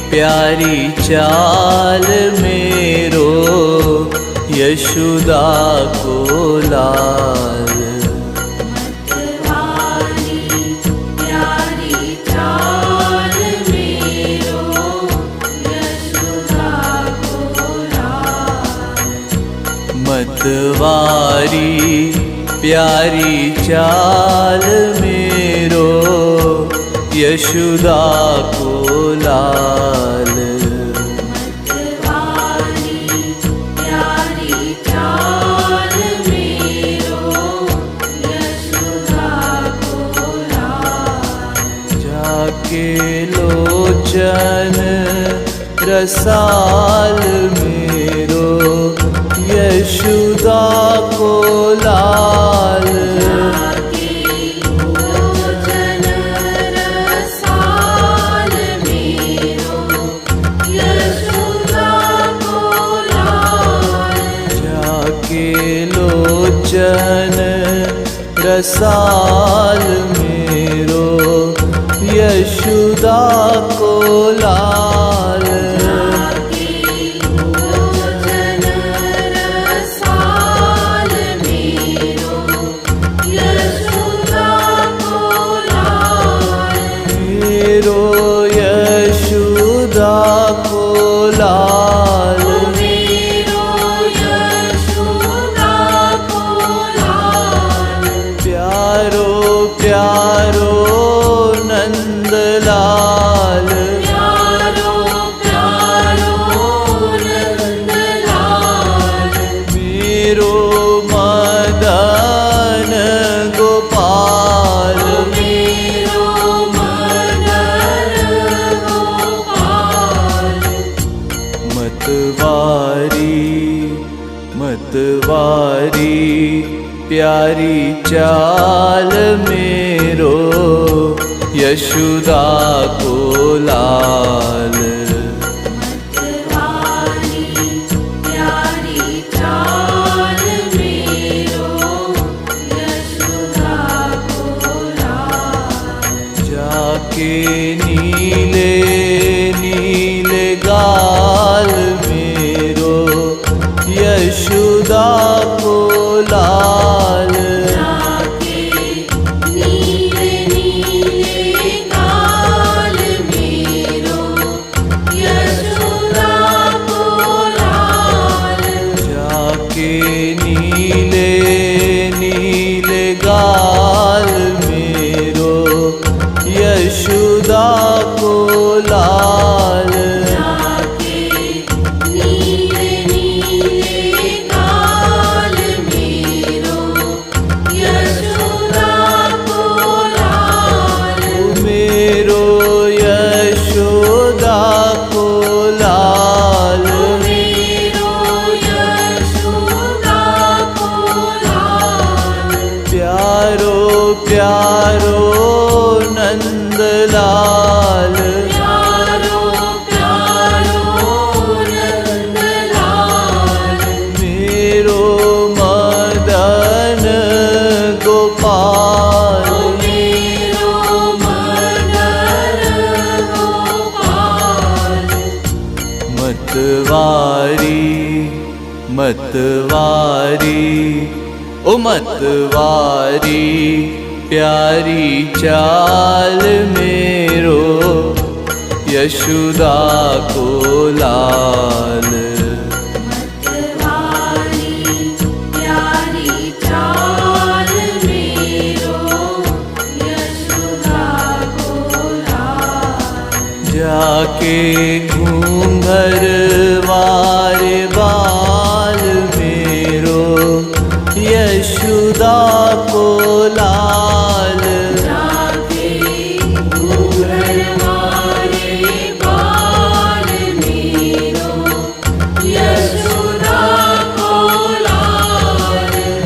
प्यारी चाल मेरो यशोदा को लाल। मतवारी प्यारी चाल मेरो यशोदा को लाल। जाके लोचन रसाल मेरो यशोदा को लाल। जाके लोचन रसाल मेरो यशोदा को लाल। प्यारो नंदलाल। प्यारो प्यारो नंदलाल। मेरो मदन गोपाल। मेरो मदन गोपाल। मतवारी मतवारी प्यारी चाल मेरो यशोदा को लाल। मतवारी प्यारी चाल मेरो यशोदा को लाल। जाके नीले नीले गाल मेरो यशोदा को लाल। यशोदा को लाल। नीले नीले गाल मेरो यशोदा को लाल। मेरो यशोदा को लाल। मेरो यशोदा को लाल। प्यारो प्यारो नंदलाल। प्यारो प्यारो नंदलाल। मेरो मदन गोपाल। मेरो मदन गोपाल। मतवारी मतवारी ओ मतवारी प्यारी चाल मेरो यशोदा को लाल। मतवारी प्यारी चाल मेरो यशोदा को लाल। जाके घूंघर वारे बाल मेरो यशोदा को लाल। जाके घूंघर वारे बाल मेरो यशोदा को लाल।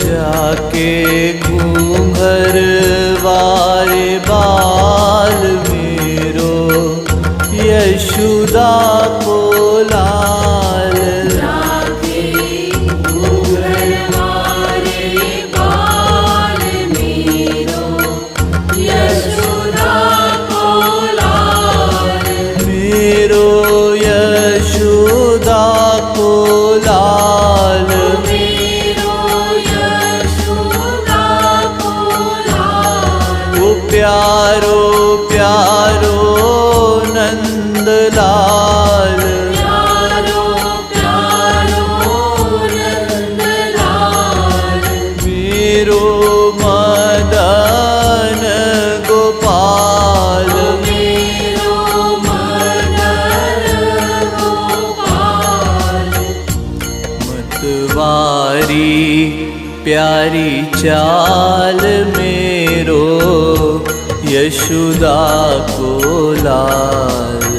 जाके घूंघर वारे बाल मेरो यशोदा को लाल। जाके घूंघर वारे बाल मेरो यशोदा को लाल। नंदलाल प्यारो प्यारो नंदलाल मेरो मदन गोपाल मेरो मदन गोपाल मतवारी प्यारी चाल मेरो यशोदा को लाल